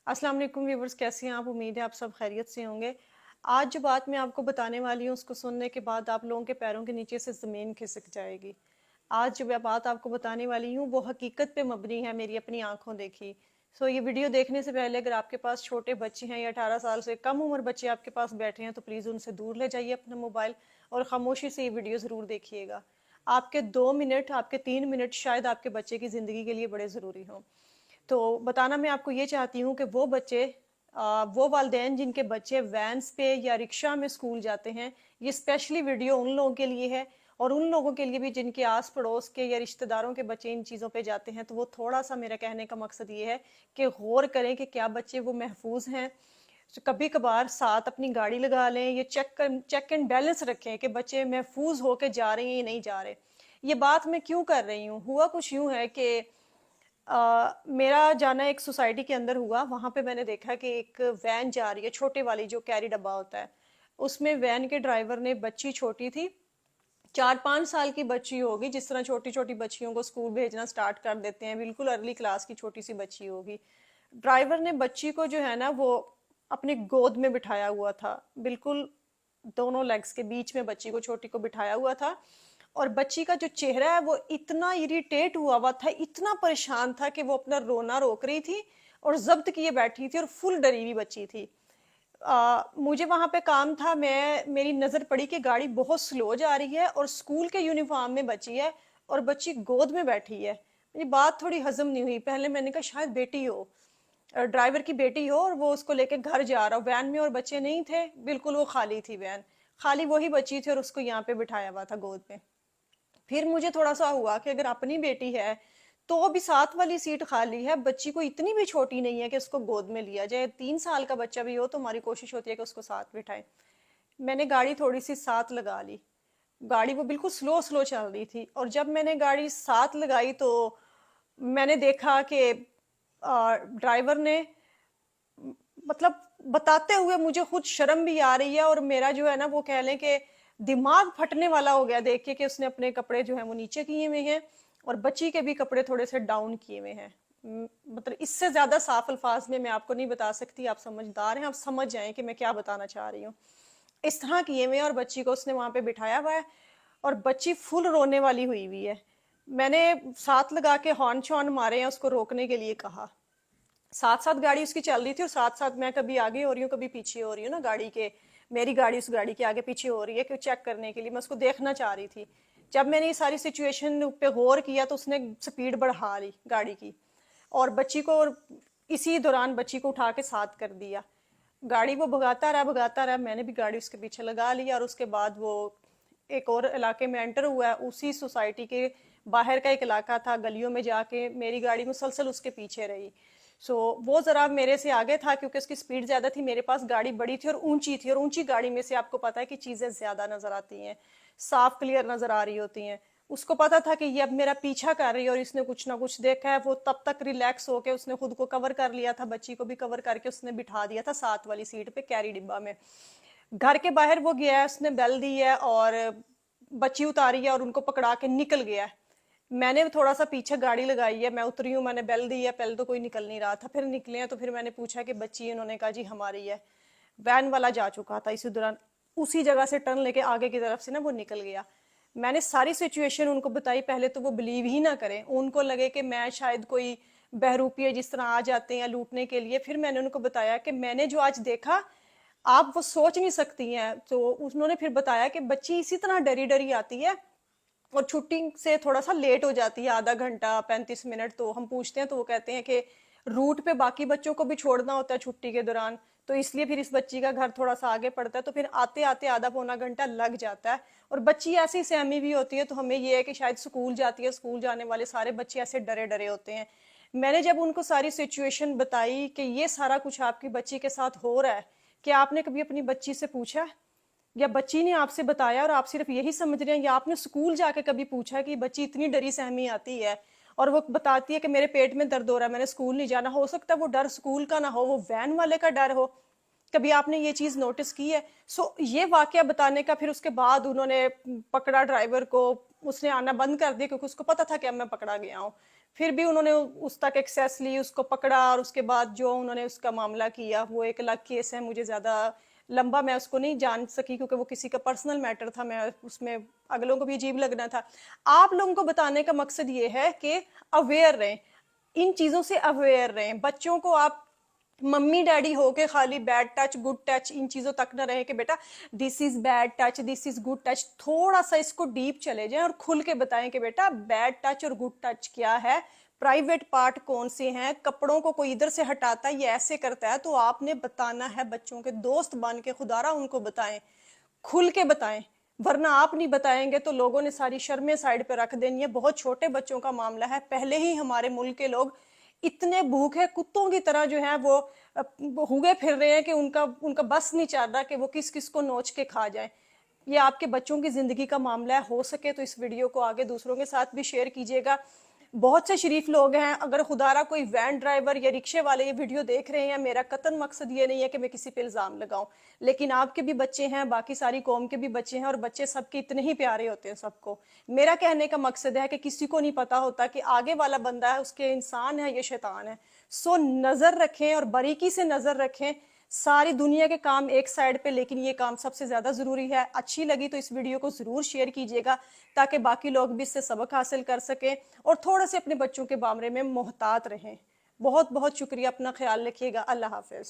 अस्सलाम वालेकुम व्यूवर्स, कैसे हैं आप? उम्मीद है आप सब खैरियत से होंगे। आज जो बात मैं आपको बताने वाली हूँ उसको सुनने के बाद आप लोगों के पैरों के नीचे से ज़मीन खिसक जाएगी। आज जो मैं बात आपको बताने वाली हूँ वो हकीकत पे मबनी है, मेरी अपनी आंखों देखी। ये वीडियो देखने से पहले अगर आपके पास छोटे बच्चे हैं या 18 साल से कम उम्र बच्चे आपके पास बैठे हैं तो प्लीज़ उनसे दूर ले जाइए अपना मोबाइल और खामोशी से ये वीडियो ज़रूर देखिएगा। आपके 2 मिनट, आपके 3 मिनट शायद आपके बच्चे की ज़िंदगी के लिए बड़े ज़रूरी हों। तो बताना मैं आपको ये चाहती हूँ कि वो बच्चे, वो वालिदैन जिनके बच्चे वैन्स पे या रिक्शा में स्कूल जाते हैं, ये स्पेशली वीडियो उन लोगों के लिए है और उन लोगों के लिए भी जिनके आस पड़ोस के या रिश्तेदारों के बच्चे इन चीज़ों पे जाते हैं। तो वो थोड़ा सा मेरा कहने का मकसद ये है कि गौर करें कि क्या बच्चे वो महफूज हैं। तो कभी कभार साथ अपनी गाड़ी लगा लें, ये चेक एंड बैलेंस रखें कि बच्चे महफूज होके जा रहे हैं या नहीं जा रहे। ये बात मैं क्यों कर रही हूँ? हुआ कुछ यूँ है कि मेरा जाना एक सोसाइटी के अंदर हुआ। वहां पे मैंने देखा कि एक वैन जा रही है, छोटे वाली जो कैरी डब्बा होता है। उसमें वैन के ड्राइवर ने, बच्ची छोटी थी, 4-5 साल की बच्ची होगी, जिस तरह छोटी छोटी बच्चियों को स्कूल भेजना स्टार्ट कर देते हैं, बिल्कुल अर्ली क्लास की छोटी सी बच्ची होगी। ड्राइवर ने बच्ची को जो है ना वो अपनी गोद में बिठाया हुआ था, बिल्कुल दोनों लेग्स के बीच में बच्ची को, छोटी को बिठाया हुआ था। और बच्ची का जो चेहरा है वो इतना इरिटेट हुआ था, इतना परेशान था कि वो अपना रोना रोक रही थी और जब्त किए बैठी थी और फुल डरी हुई बच्ची थी। मुझे वहां पे काम था, मेरी नजर पड़ी कि गाड़ी बहुत स्लो जा रही है और स्कूल के यूनिफॉर्म में बच्ची है और बच्ची गोद में बैठी है। मेरी बात थोड़ी हजम नहीं हुई। पहले मैंने कहा शायद बेटी हो, ड्राइवर की बेटी हो और वो उसको लेके घर जा रहा हो। वैन में और बच्चे नहीं थे, बिल्कुल वो खाली थी वैन, खाली वही बच्ची थी और उसको यहाँ पे बिठाया हुआ था गोद में। फिर मुझे थोड़ा सा हुआ कि अगर अपनी बेटी है तो भी साथ वाली सीट खाली है, बच्ची को इतनी भी छोटी नहीं है कि उसको गोद में लिया जाए। 3 साल का बच्चा भी हो तो हमारी कोशिश होती है कि उसको साथ बिठाए। मैंने गाड़ी थोड़ी सी साथ लगा ली। गाड़ी वो बिल्कुल स्लो स्लो चल रही थी और जब मैंने गाड़ी साथ लगाई तो मैंने देखा कि ड्राइवर ने, मतलब बताते हुए मुझे खुद शर्म भी आ रही है और मेरा जो है ना वो कह लें कि दिमाग फटने वाला हो गया देख के कि उसने अपने कपड़े जो है वो नीचे किए हुए हैं और बच्ची के भी कपड़े थोड़े से डाउन किए हुए हैं। मतलब इससे ज्यादा साफ अल्फाज में मैं आपको नहीं बता सकती, आप समझदार हैं, आप समझ जाएं कि मैं क्या बताना चाह रही हूँ। इस तरह किए हुए और बच्ची को उसने वहां पे बिठाया हुआ है और बच्ची फुल रोने वाली हुई हुई है। मैंने साथ लगा के हॉर्न शॉर्न मारे हैं, उसको रोकने के लिए कहा। साथ साथ गाड़ी उसकी चल रही थी और साथ साथ मैं कभी आगे हो रही हूँ कभी पीछे हो रही हूँ ना गाड़ी के। मेरी गाड़ी उस गाड़ी के आगे पीछे हो रही है कि चेक करने के लिए, मैं उसको देखना चाह रही थी। जब मैंने ये सारी सिचुएशन पे गौर किया तो उसने स्पीड बढ़ा ली गाड़ी की और बच्ची को, इसी दौरान बच्ची को उठा के साथ कर दिया। गाड़ी वो भगाता रहा भगाता रहा, मैंने भी गाड़ी उसके पीछे लगा लिया और उसके बाद वो एक और इलाके में एंटर हुआ है। उसी सोसाइटी के बाहर का एक इलाका था, गलियों में जाके मेरी गाड़ी मुसलसल उसके पीछे रही। वो जरा मेरे से आगे था क्योंकि उसकी स्पीड ज्यादा थी, मेरे पास गाड़ी बड़ी थी और ऊंची थी और ऊंची गाड़ी में से आपको पता है कि चीजें ज्यादा नजर आती हैं, साफ क्लियर नजर आ रही होती हैं। उसको पता था कि ये अब मेरा पीछा कर रही है और इसने कुछ ना कुछ देखा है। वो तब तक रिलैक्स होके उसने खुद को कवर कर लिया था, बच्ची को भी कवर करके उसने बिठा दिया था साथ वाली सीट पे कैरी डिब्बा में। घर के बाहर वो गया है, उसने बेल दी है और बच्ची उतारी है और उनको पकड़ा के निकल गया है। मैंने थोड़ा सा पीछे गाड़ी लगाई है, मैं उतरी हूँ, मैंने बेल दी है, पहले तो कोई निकल नहीं रहा था, फिर निकले हैं तो फिर मैंने पूछा कि बच्ची, उन्होंने कहा जी हमारी है। वैन वाला जा चुका था इसी दौरान, उसी जगह से टर्न लेके आगे की तरफ से ना वो निकल गया। मैंने सारी सिचुएशन उनको बताई, पहले तो वो बिलीव ही ना करें, उनको लगे कि मैं शायद कोई बहरूपी जिस तरह आ जाते हैं लूटने के लिए। फिर मैंने उनको बताया कि मैंने जो आज देखा आप वो सोच नहीं सकती हैं। तो उन्होंने फिर बताया कि बच्ची इसी तरह डरी डरी आती है और छुट्टी से थोड़ा सा लेट हो जाती है, आधा घंटा 35 मिनट। तो हम पूछते हैं तो वो कहते हैं कि रूट पे बाकी बच्चों को भी छोड़ना होता है छुट्टी के दौरान, तो इसलिए फिर इस बच्ची का घर थोड़ा सा आगे पड़ता है, तो फिर आते आते आधा पौना घंटा लग जाता है। और बच्ची ऐसी सहमी भी होती है, तो हमें ये है कि शायद स्कूल जाती है, स्कूल जाने वाले सारे बच्चे ऐसे डरे डरे होते हैं। मैंने जब उनको सारी सिचुएशन बताई कि ये सारा कुछ आपकी बच्ची के साथ हो रहा है, क्या आपने कभी अपनी बच्ची से पूछा या बच्ची ने आपसे बताया और आप सिर्फ यही समझ रहे हैं, या आपने स्कूल जाके कभी पूछा कि बच्ची इतनी डरी सहमी आती है और वो बताती है कि मेरे पेट में दर्द हो रहा है, मैंने स्कूल नहीं जाना। हो सकता है वो डर स्कूल का ना हो, वो वैन वाले का डर हो। कभी आपने ये चीज नोटिस की है? ये वाकया बताने का फिर उसके बाद उन्होंने पकड़ा ड्राइवर को, उसने आना बंद कर दिया क्योंकि उसको पता था कि अब मैं पकड़ा गया हूँ। फिर भी उन्होंने उस तक एक्सेस ली, उसको पकड़ा, और उसके बाद जो उन्होंने उसका मामला किया वो एक अलग केस है। मुझे ज़्यादा लंबा मैं उसको नहीं जान सकी क्योंकि वो किसी का पर्सनल मैटर था, मैं उसमें अगलों को भी अजीब लगना था। आप लोगों को बताने का मकसद ये है कि अवेयर रहें, इन चीज़ों से अवेयर रहें। बच्चों को आप मम्मी डैडी हो के खाली bad touch good touch in चीज़ों तक ना रहे कि बेटा this is bad touch this is good touch, थोड़ा सा इसको डीप चले जाएं और खुल के बताएं कि बेटा बैड टच और गुड टच क्या है, प्राइवेट पार्ट कौन से हैं, कपड़ों को कोई इधर से हटाता है, ये ऐसे करता है, तो आपने बताना है। बच्चों के दोस्त बन के खुदारा उनको बताएं, खुल के बताएं, वरना आप नहीं बताएंगे तो लोगों ने सारी शर्में साइड पे रख देनी है। बहुत छोटे बच्चों का मामला है, पहले ही हमारे मुल्क के लोग इतने भूखे कुत्तों की तरह जो है वो हुए फिर रहे हैं कि उनका उनका बस नहीं चल रहा कि वो किस किस को नोच के खा जाए। ये आपके बच्चों की जिंदगी का मामला है, हो सके तो इस वीडियो को आगे दूसरों के साथ भी शेयर कीजिएगा। बहुत से शरीफ लोग हैं, अगर खुदारा कोई वैन ड्राइवर या रिक्शे वाले ये वीडियो देख रहे हैं, मेरा कतन मकसद ये नहीं है कि मैं किसी पे इल्ज़ाम लगाऊं, लेकिन आपके भी बच्चे हैं, बाकी सारी कौम के भी बच्चे हैं, और बच्चे सबके इतने ही प्यारे होते हैं सबको। मेरा कहने का मकसद है कि किसी को नहीं पता होता कि आगे वाला बंदा है उसके इंसान है या शैतान है। सो नज़र रखें और बारीकी से नज़र रखें। सारी दुनिया के काम एक साइड पे, लेकिन ये काम सबसे ज़्यादा ज़रूरी है। अच्छी लगी तो इस वीडियो को ज़रूर शेयर कीजिएगा ताकि बाकी लोग भी इससे सबक हासिल कर सकें और थोड़ा से अपने बच्चों के बारे में मोहतात रहें। बहुत बहुत शुक्रिया, अपना ख्याल रखिएगा। अल्लाह हाफ़िज़।